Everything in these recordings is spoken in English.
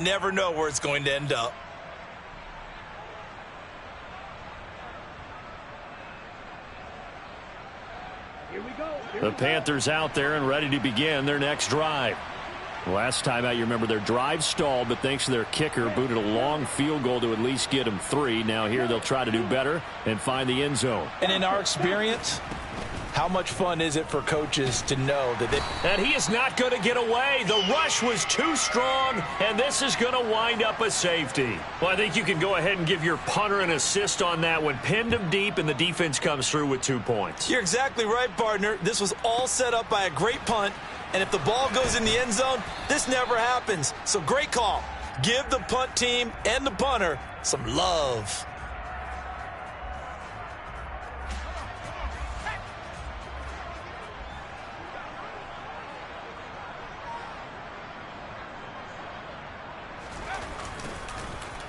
Never know where it's going to end up. The Panthers out there and ready to begin their next drive. Last time out, you remember their drive stalled, but thanks to their kicker, booted a long field goal to at least get them 3. Now here they'll try to do better and find the end zone. And in our experience, how much fun is it for coaches to know that they... And he is not going to get away. The rush was too strong, and this is going to wind up a safety. Well, I think you can go ahead and give your punter an assist on that one. Pinned him deep, and the defense comes through with 2 points. You're exactly right, partner. This was all set up by a great punt, and if the ball goes in the end zone, this never happens. So great call. Give the punt team and the punter some love.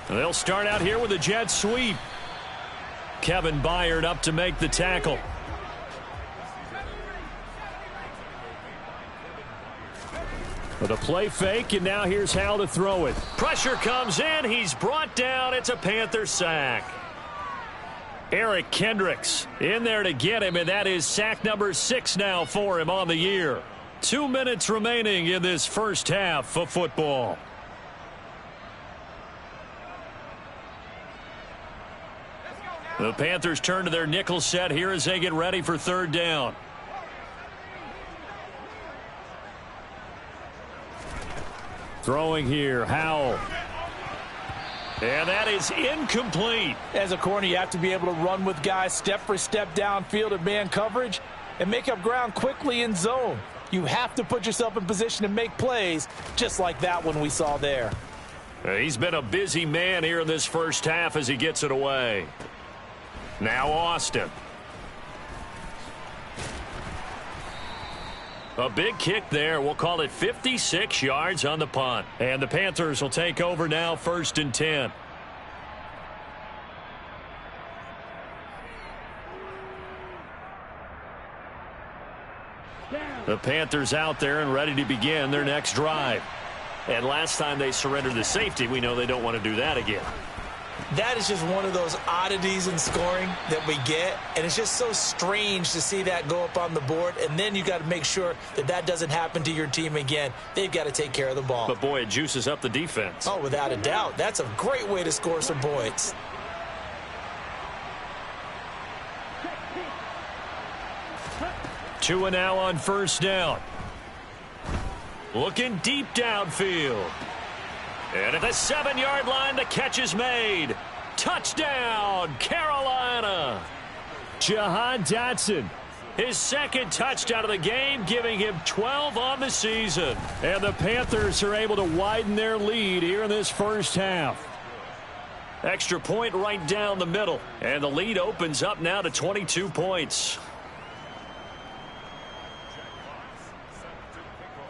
They'll start out here with a jet sweep. Kevin Byard up to make the tackle. With a play fake, and now here's Hal to throw it. Pressure comes in. He's brought down. It's a Panther sack. Eric Kendricks in there to get him, and that is sack number 6 now for him on the year. 2 minutes remaining in this first half of football. The Panthers turn to their nickel set here as they get ready for third down. Throwing here, Howell. And that is incomplete. As a corner, you have to be able to run with guys step for step downfield of man coverage and make up ground quickly in zone. You have to put yourself in position to make plays, just like that one we saw there. He's been a busy man here in this first half as he gets it away. Now Austin. A big kick there. We'll call it 56 yards on the punt. And the Panthers will take over now, 1st and 10. The Panthers out there and ready to begin their next drive. And last time they surrendered the safety, we know they don't want to do that again. That is just one of those oddities in scoring that we get, and it's just so strange to see that go up on the board, and then you got to make sure that that doesn't happen to your team again. They've got to take care of the ball. But, boy, it juices up the defense. Oh, without a doubt. That's a great way to score some points. Tua now on first down. Looking deep downfield. And at the 7-yard line, the catch is made. Touchdown, Carolina. Jahan Dotson, his 2nd touchdown of the game, giving him 12 on the season. And the Panthers are able to widen their lead here in this first half. Extra point right down the middle. And the lead opens up now to 22 points.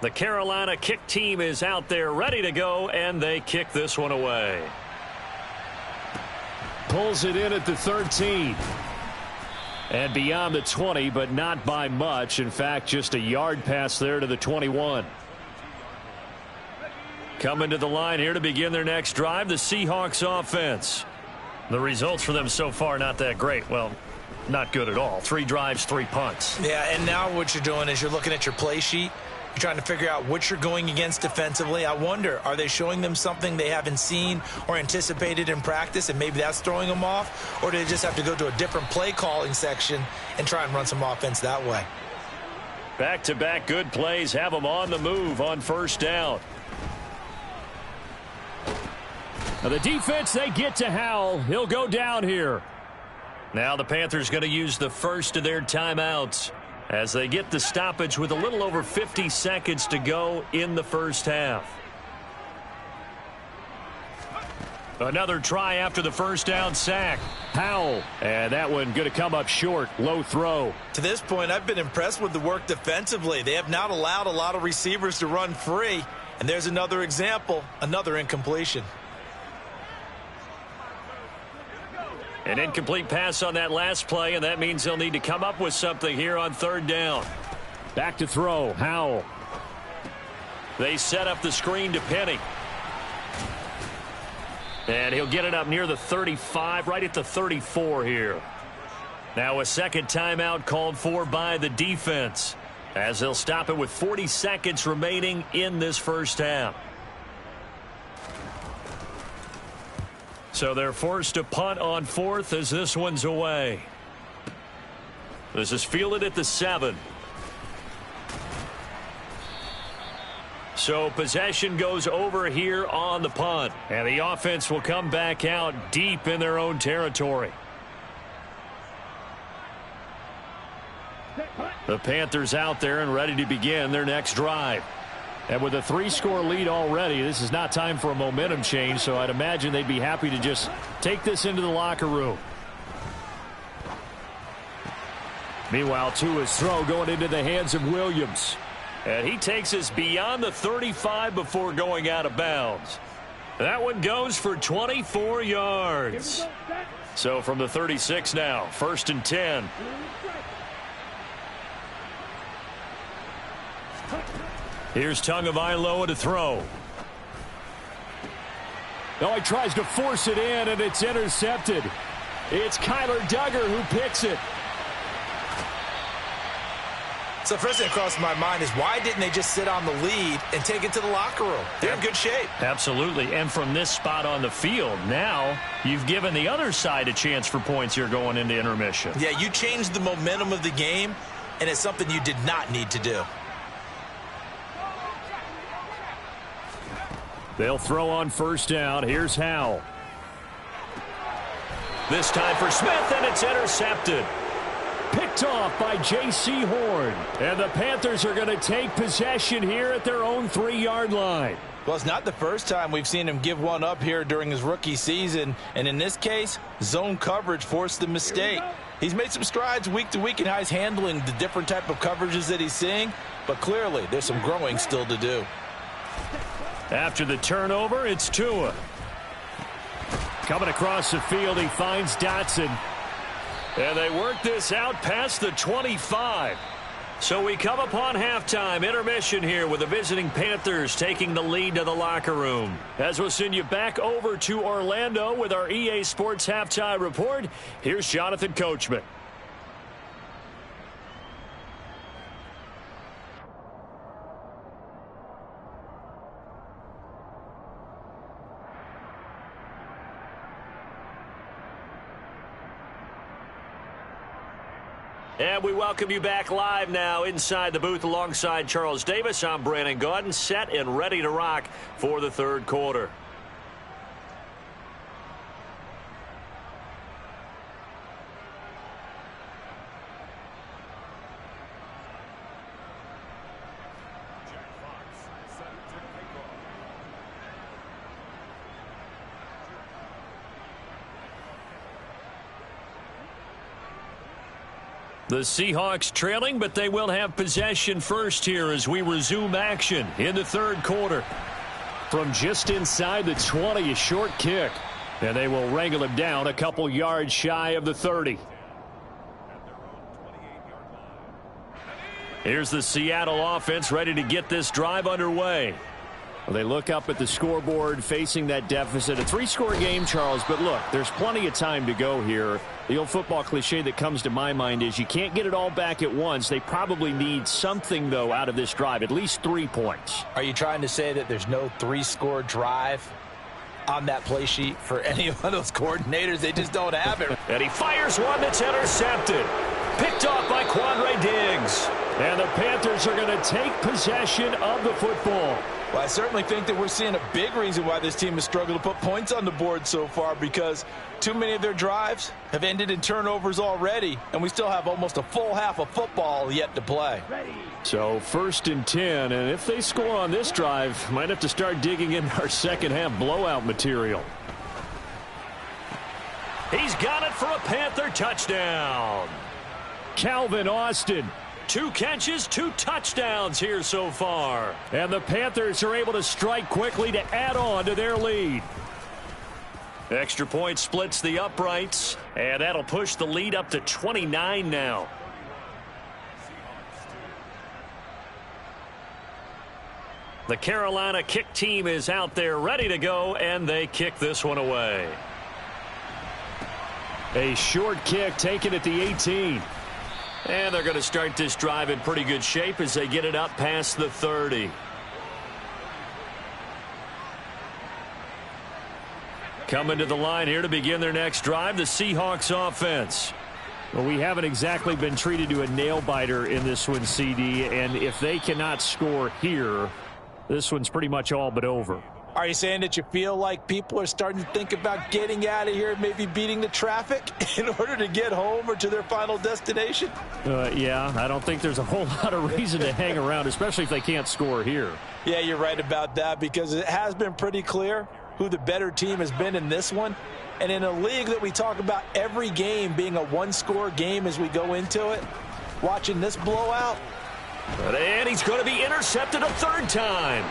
The Carolina kick team is out there ready to go, and they kick this one away. Pulls it in at the 13. And beyond the 20, but not by much. In fact, just a yard pass there to the 21. Coming to the line here to begin their next drive, the Seahawks offense. The results for them so far not that great. Well, not good at all. 3 drives, 3 punts. Yeah, and now what you're doing is you're looking at your play sheet. You're trying to figure out what you're going against defensively. I wonder, are they showing them something they haven't seen or anticipated in practice, and maybe that's throwing them off? Or do they just have to go to a different play calling section and try and run some offense that way? Back-to-back good plays have them on the move on first down. Now the defense, they get to Howell. He'll go down here. Now the Panthers going to use the first of their timeouts as they get the stoppage with a little over 50 seconds to go in the first half. Another try after the first down sack. Howell, and that one going to come up short. Low throw. To this point, I've been impressed with the work defensively. They have not allowed a lot of receivers to run free. And there's another example, another incompletion. An incomplete pass on that last play, and that means they'll need to come up with something here on third down. Back to throw, Howell. They set up the screen to Penny. And he'll get it up near the 35, right at the 34 here. Now a second timeout called for by the defense, as they'll stop it with 40 seconds remaining in this first half. So they're forced to punt on fourth as this one's away. This is fielded at the 7. So possession goes over here on the punt. And the offense will come back out deep in their own territory. The Panthers out there and ready to begin their next drive. And with a 3-score lead already, this is not time for a momentum change, so I'd imagine they'd be happy to just take this into the locker room. Meanwhile, Tua's throw going into the hands of Williams. And he takes us beyond the 35 before going out of bounds. That one goes for 24 yards. So from the 36 now, 1st and 10. Here's Tagovailoa to throw. Oh, he tries to force it in, and it's intercepted. It's Kyler Duggar who picks it. So first thing that crossed my mind is, why didn't they just sit on the lead and take it to the locker room? They're in good shape. Absolutely. And from this spot on the field, now you've given the other side a chance for points here going into intermission. Yeah, you changed the momentum of the game, and it's something you did not need to do. They'll throw on first down. Here's Howell. This time for Smith, and it's intercepted. Picked off by J.C. Horn. And the Panthers are going to take possession here at their own 3-yard line. Well, it's not the first time we've seen him give one up here during his rookie season. And in this case, zone coverage forced the mistake. He's made some strides week to week in how he's handling the different type of coverages that he's seeing. But clearly, there's some growing still to do. After the turnover, it's Tua. Coming across the field, he finds Dotson. And they work this out past the 25. So we come upon halftime, intermission here with the visiting Panthers taking the lead to the locker room. As we'll send you back over to Orlando with our EA Sports Halftime Report, here's Jonathan Coachman. And we welcome you back live now inside the booth alongside Charles Davis. I'm Brandon Gaudin, set and ready to rock for the third quarter. The Seahawks trailing, but they will have possession first here as we resume action in the third quarter. From just inside the 20, a short kick. And they will wrangle him down a couple yards shy of the 30. Here's the Seattle offense ready to get this drive underway. Well, they look up at the scoreboard facing that deficit. A 3-score game, Charles, but look, there's plenty of time to go here. The old football cliche that comes to my mind is you can't get it all back at once. They probably need something, though, out of this drive, at least 3 points. Are you trying to say that there's no 3-score drive on that play sheet for any of those coordinators? They just don't have it. And he fires one that's intercepted. Picked off by Quandre Diggs. And the Panthers are going to take possession of the football. Well, I certainly think that we're seeing a big reason why this team has struggled to put points on the board so far, because too many of their drives have ended in turnovers already, and we still have almost a full half of football yet to play. So 1st and 10, and if they score on this drive, might have to start digging in our second half blowout material. He's got it for a Panther touchdown. Calvin Austin. 2 catches, 2 touchdowns here so far. And the Panthers are able to strike quickly to add on to their lead. Extra point splits the uprights, and that'll push the lead up to 29 now. The Carolina kick team is out there ready to go, and they kick this one away. A short kick taken at the 18. And they're going to start this drive in pretty good shape as they get it up past the 30. Coming to the line here to begin their next drive, the Seahawks offense. Well, we haven't exactly been treated to a nail-biter in this one, CD, and if they cannot score here, this one's pretty much all but over. Are you saying that you feel like people are starting to think about getting out of here, maybe beating the traffic in order to get home or to their final destination? Yeah, I don't think there's a whole lot of reason to hang around, especially if they can't score here. Yeah, you're right about that, because it has been pretty clear who the better team has been in this one. And in a league that we talk about every game being a one-score game as we go into it, watching this blowout. And he's going to be intercepted a third time.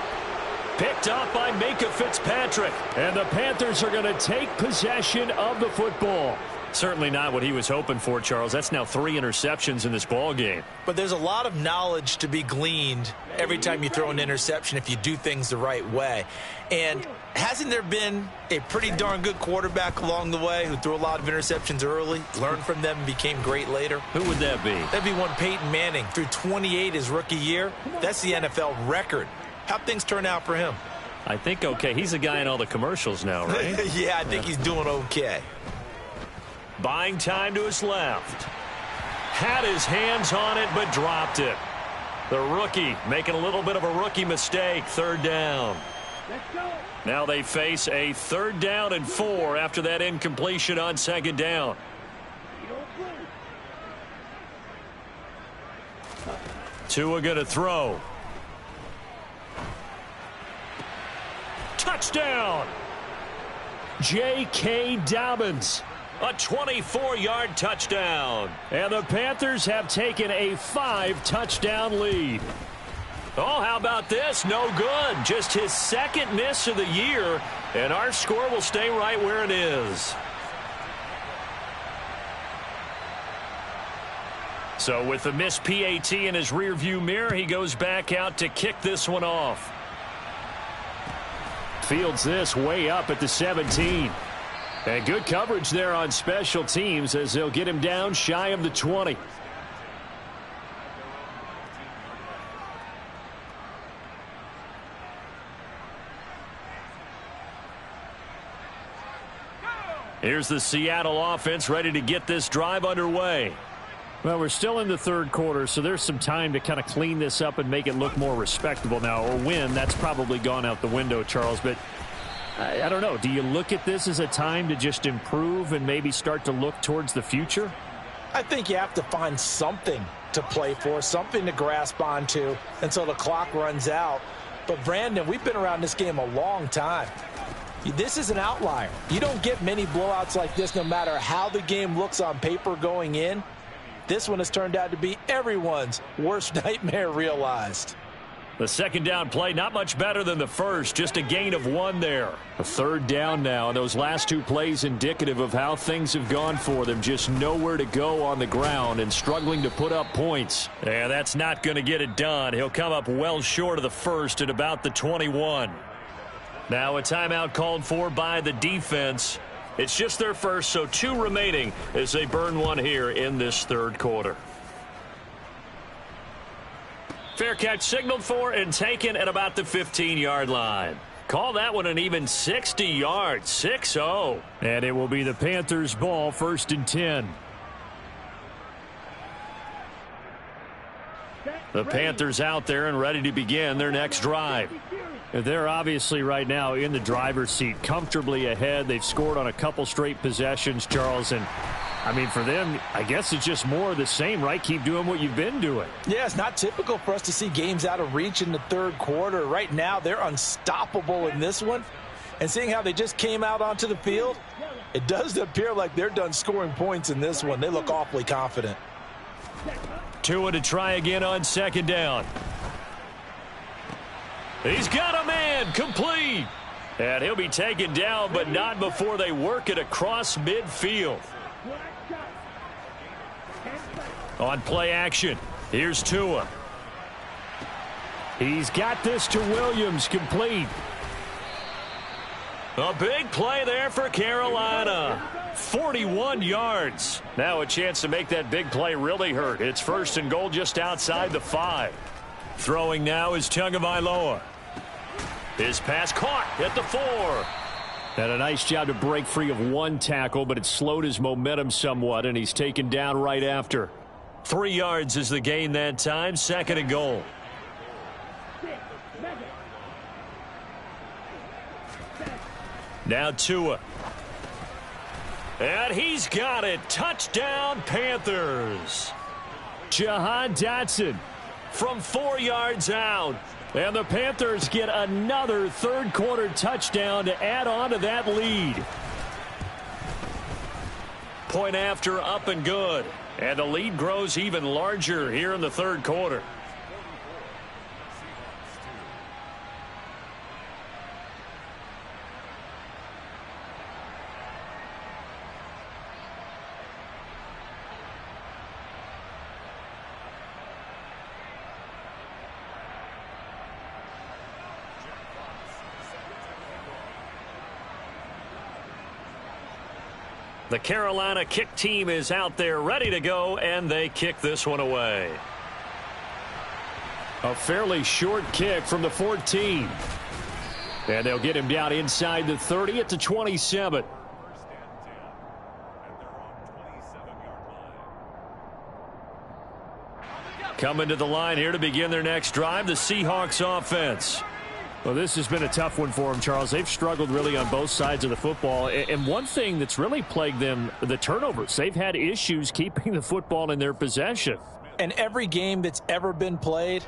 Picked up by Minkah Fitzpatrick. And the Panthers are going to take possession of the football. Certainly not what he was hoping for, Charles. That's now 3 interceptions in this ball game. But there's a lot of knowledge to be gleaned every time you throw an interception if you do things the right way. And hasn't there been a pretty darn good quarterback along the way who threw a lot of interceptions early, learned from them, and became great later? Who would that be? That'd be one Peyton Manning. Threw 28 his rookie year. That's the NFL record. How'd things turn out for him? I think okay. He's a guy in all the commercials now, right? Yeah, I think he's doing okay. Buying time to his left. Had his hands on it, but dropped it. The rookie making a little bit of a rookie mistake. Third down. Now they face a 3rd down and 4 after that incompletion on 2nd down. Tua going to throw. Touchdown! J.K. Dobbins. A 24-yard touchdown. And the Panthers have taken a 5-touchdown lead. Oh, how about this? No good. Just his 2nd miss of the year, and our score will stay right where it is. So with the missed PAT in his rearview mirror, he goes back out to kick this one off. Fields this way up at the 17. And good coverage there on special teams as they'll get him down shy of the 20. Here's the Seattle offense ready to get this drive underway. Well, we're still in the 3rd quarter, so there's some time to kind of clean this up and make it look more respectable now. Or win, that's probably gone out the window, Charles. But I don't know. Do you look at this as a time to just improve and maybe start to look towards the future? I think you have to find something to play for, something to grasp onto until the clock runs out. But, Brandon, we've been around this game a long time. This is an outlier. You don't get many blowouts like this no matter how the game looks on paper going in. This one has turned out to be everyone's worst nightmare realized. The 2nd down play, not much better than the first, just a gain of 1 there. A 3rd down now, and those last 2 plays indicative of how things have gone for them. Just nowhere to go on the ground and struggling to put up points. Yeah, that's not going to get it done. He'll come up well short of the first at about the 21. Now a timeout called for by the defense. It's just their first, so 2 remaining as they burn 1 here in this 3rd quarter. Fair catch signaled for and taken at about the 15-yard line. Call that one an even 60 yards, 6-0. And it will be the Panthers' ball, 1st and 10. The Panthers out there and ready to begin their next drive. They're obviously right now in the driver's seat, comfortably ahead. They've scored on a couple straight possessions, Charles. And, I mean, for them, I guess it's just more of the same, right? Keep doing what you've been doing. Yeah, it's not typical for us to see games out of reach in the 3rd quarter. Right now, they're unstoppable in this one. And seeing how they just came out onto the field, it does appear like they're done scoring points in this one. They look awfully confident. Tua to try again on 2nd down. He's got a man, complete. And he'll be taken down, but not before they work it across midfield. On play action, here's Tua. He's got this to Williams, complete. A big play there for Carolina. 41 yards. Now a chance to make that big play really hurt. It's 1st and goal just outside the 5. Throwing now is Tagovailoa. His pass caught at the 4. Had a nice job to break free of one tackle, but it slowed his momentum somewhat, and he's taken down right after. 3 yards is the gain that time. 2nd and goal. Now Tua. And he's got it. Touchdown, Panthers. Jahan Dotson From 4 yards out. And the Panthers get another third-quarter touchdown to add on to that lead. Point after, up and good. And the lead grows even larger here in the third quarter. The Carolina kick team is out there ready to go, and they kick this one away. A fairly short kick from the 14. And they'll get him down inside the 30 at the 27. Coming to the line here to begin their next drive, the Seahawks offense. Well, this has been a tough one for them, Charles. They've struggled really on both sides of the football. And one thing that's really plagued them, the turnovers. They've had issues keeping the football in their possession. And every game that's ever been played,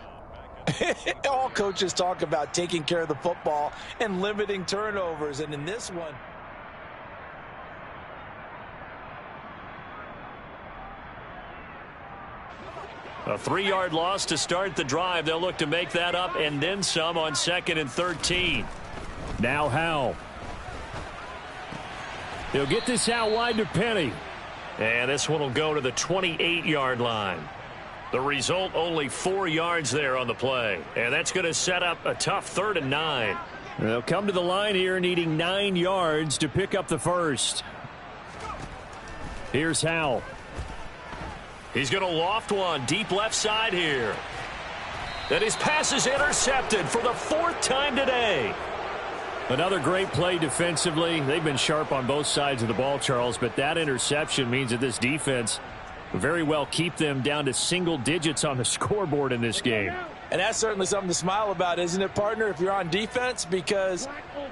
all coaches talk about taking care of the football and limiting turnovers. And in this one, a 3-yard loss to start the drive. They'll look to make that up and then some on 2nd and 13. Now Howell. They'll get this out wide to Penny. And this one will go to the 28-yard line. The result, only 4 yards there on the play. And that's going to set up a tough 3rd and 9. They'll come to the line here needing 9 yards to pick up the first. Here's Howell. He's going to loft one deep left side here. And his pass is intercepted for the 4th time today. Another great play defensively. They've been sharp on both sides of the ball, Charles, but that interception means that this defense very well keep them down to single digits on the scoreboard in this game. and that's certainly something to smile about, isn't it, partner, if you're on defense? Because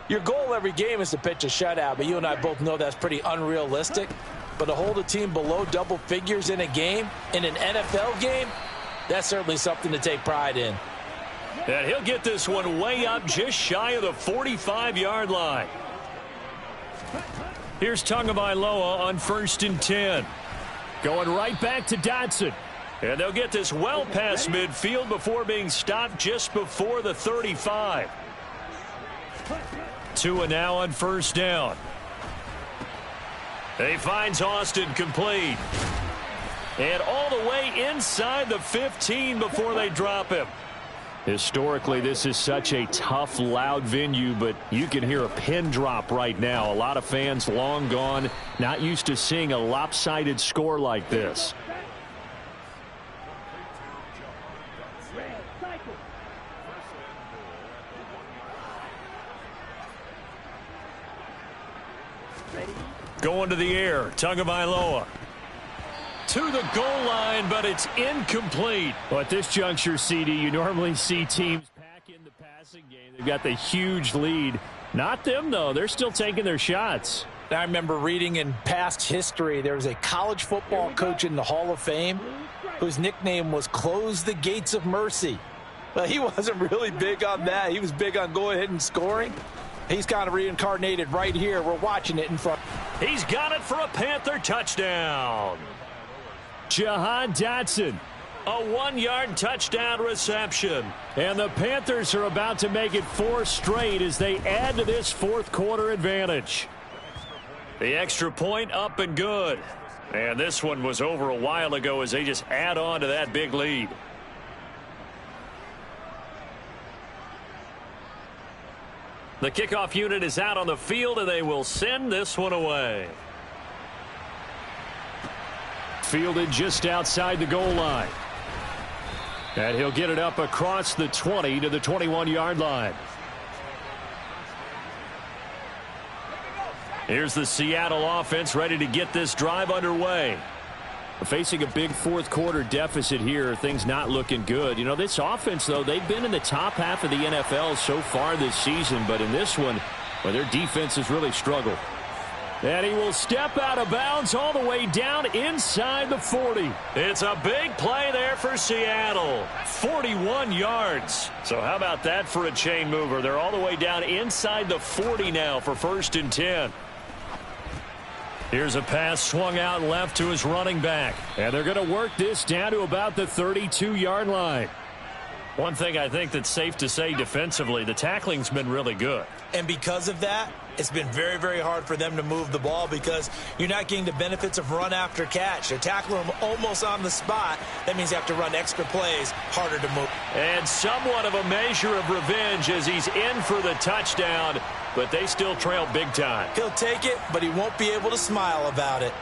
your goal every game is to pitch a shutout, but you and I both know that's pretty unrealistic. But to hold a team below double figures in a game, in an NFL game, that's certainly something to take pride in. And he'll get this one way up just shy of the 45-yard line. Here's Tagovailoa on 1st and 10. Going right back to Dotson. And they'll get this well past midfield before being stopped just before the 35. Tua now on 1st down. He finds Austin complete. And all the way inside the 15 before they drop him. Historically, this is such a tough, loud venue, but you can hear a pin drop right now. A lot of fans long gone, not used to seeing a lopsided score like this. Going to the air, Tagovailoa. To the goal line, but it's incomplete. Well, at this juncture, CD, you normally see teams pack in the passing game. They've got the huge lead. Not them, though. They're still taking their shots. I remember reading in past history, there was a college football coach in the Hall of Fame whose nickname was Close the Gates of Mercy. But he wasn't really big on that. He was big on going ahead and scoring. He's kind of reincarnated right here. We're watching it in front. He's got it for a Panther touchdown. Jahan Dotson. A 1-yard touchdown reception. And the Panthers are about to make it 4 straight as they add to this fourth quarter advantage. The extra point up and good. And this one was over a while ago as they just add on to that big lead. The kickoff unit is out on the field, and they will send this one away. Fielded just outside the goal line. And he'll get it up across the 20 to the 21-yard line. Here's the Seattle offense ready to get this drive underway. Facing a big fourth-quarter deficit here, things not looking good. You know, this offense, though, they've been in the top half of the NFL so far this season, but in this one, well, their defense has really struggled. And he will step out of bounds all the way down inside the 40. It's a big play there for Seattle. 41 yards. So how about that for a chain mover? They're all the way down inside the 40 now for 1st and 10. Here's a pass swung out left to his running back. And they're going to work this down to about the 32-yard line. One thing I think that's safe to say defensively, the tackling's been really good. And because of that, it's been very, very hard for them to move the ball because you're not getting the benefits of run after catch. They're tackling them almost on the spot. That means they have to run extra plays, harder to move. And somewhat of a measure of revenge as he's in for the touchdown, but they still trail big time. He'll take it, but he won't be able to smile about it.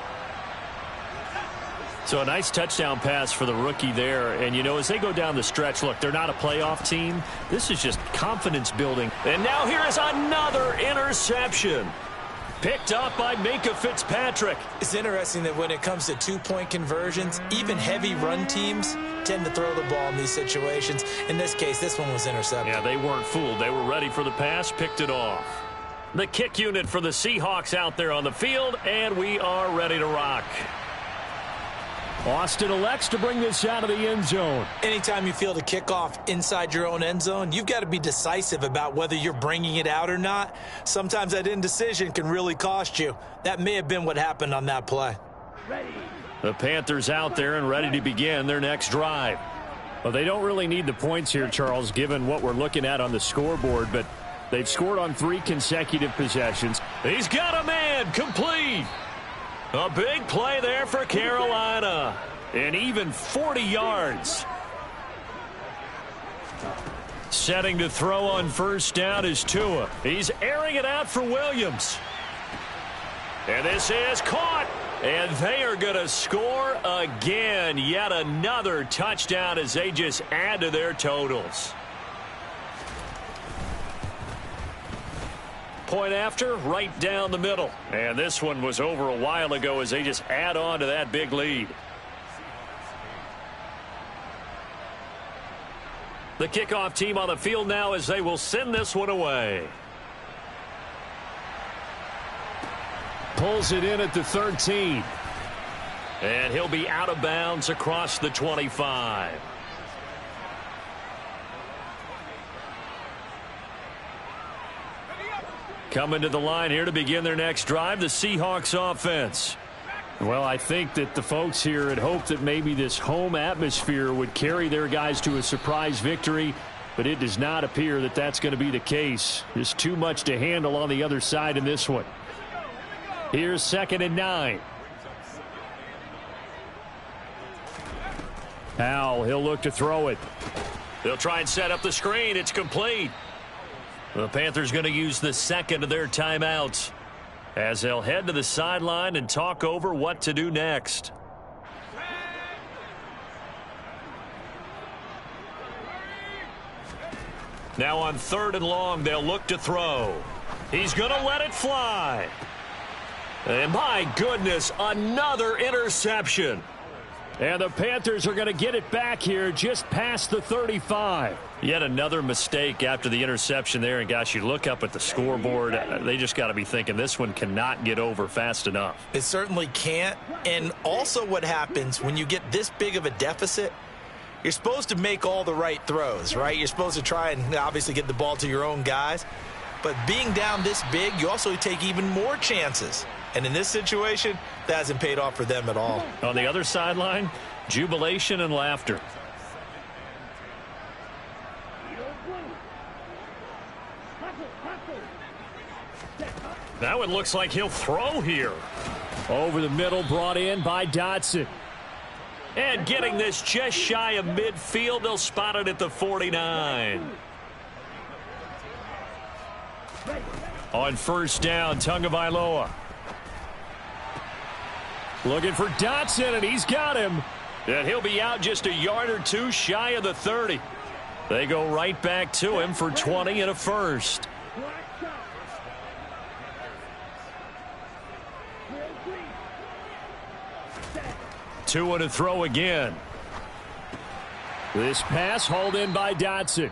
So a nice touchdown pass for the rookie there. And, you know, as they go down the stretch, look, they're not a playoff team. This is just confidence building. And now here is another interception. Picked up by Minkah Fitzpatrick. It's interesting that when it comes to two-point conversions, even heavy run teams tend to throw the ball in these situations. In this case, this one was intercepted. Yeah, they weren't fooled. They were ready for the pass, picked it off. The kick unit for the Seahawks out there on the field, and we are ready to rock. Austin elects to bring this out of the end zone. Anytime you field a kickoff inside your own end zone, you've got to be decisive about whether you're bringing it out or not. Sometimes that indecision can really cost you. That may have been what happened on that play. The Panthers out there and ready to begin their next drive. Well, they don't really need the points here, Charles, given what we're looking at on the scoreboard, but they've scored on 3 consecutive possessions. He's got a man, complete. A big play there for Carolina. And even 40 yards. Setting to throw on first down is Tua. He's airing it out for Williams. And this is caught. And they are going to score again. Yet another touchdown as they just add to their totals. Point after, right down the middle. And this one was over a while ago as they just add on to that big lead. The kickoff team on the field now as they will send this one away. Pulls it in at the 13. And he'll be out of bounds across the 25. Coming to the line here to begin their next drive, the Seahawks offense. Well, I think that the folks here had hoped that maybe this home atmosphere would carry their guys to a surprise victory, but it does not appear that that's going to be the case. There's too much to handle on the other side in this one. Here's 2nd and 9. Howell, he'll look to throw it. They'll try and set up the screen. It's complete. The Panthers going to use the second of their timeouts as they'll head to the sideline and talk over what to do next. Now on 3rd and long, they'll look to throw. He's going to let it fly. And my goodness, another interception. And the Panthers are going to get it back here just past the 35. Yet another mistake after the interception there. And, gosh, you look up at the scoreboard, they just got to be thinking this one cannot get over fast enough. It certainly can't. And also what happens when you get this big of a deficit, you're supposed to make all the right throws, right? You're supposed to try and obviously get the ball to your own guys. But being down this big, you also take even more chances. And in this situation, that hasn't paid off for them at all. On the other sideline, jubilation and laughter. Now it looks like he'll throw here. Over the middle, brought in by Dotson. And getting this just shy of midfield, they'll spot it at the 49. On first down, Tagovailoa. Looking for Dotson, and he's got him. And he'll be out just a yard or two shy of the 30. They go right back to him for 20 and a first. Tua to throw again. This pass hauled in by Dotson.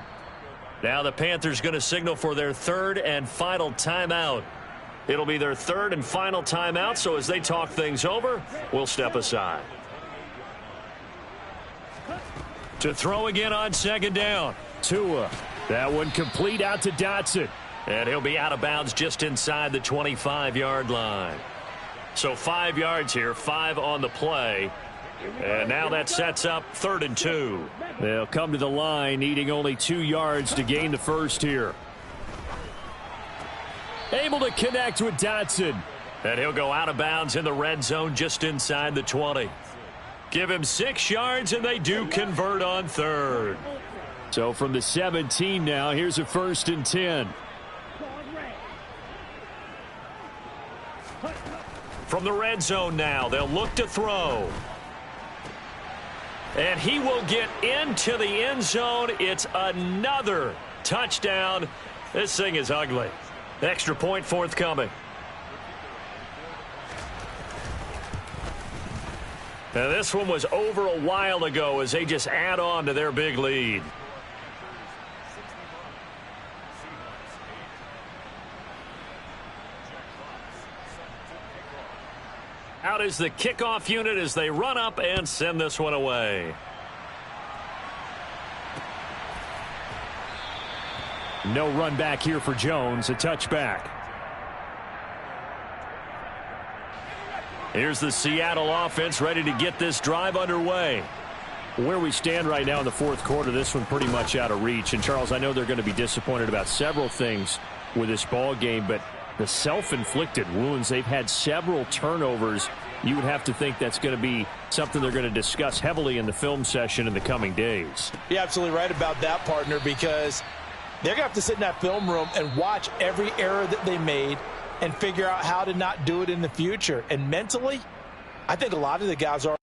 Now the Panthers going to signal for their third and final timeout. It'll be their third and final timeout, so as they talk things over, we'll step aside. To throw again on second down. Tua. That one complete out to Dotson. And he'll be out of bounds just inside the 25-yard line. So 5 yards here, 5 on the play. And now that sets up 3rd and 2. They'll come to the line needing only 2 yards to gain the first here. Able to connect with Dotson. And he'll go out of bounds in the red zone just inside the 20. Give him 6 yards, and they do convert on 3rd. So from the 17 now, here's a 1st and 10. From the red zone now, they'll look to throw. And he will get into the end zone. It's another touchdown. This thing is ugly. Extra point forthcoming. Now this one was over a while ago as they just add on to their big lead. Out is the kickoff unit as they run up and send this one away. No run back here for Jones, a touchback. Here's the Seattle offense ready to get this drive underway. Where we stand right now in the 4th quarter, this one pretty much out of reach. And, Charles, I know they're going to be disappointed about several things with this ball game, but the self-inflicted wounds, they've had several turnovers. You would have to think that's going to be something they're going to discuss heavily in the film session in the coming days. You're absolutely right about that, partner, because they're going to have to sit in that film room and watch every error that they made and figure out how to not do it in the future. And mentally, I think a lot of the guys are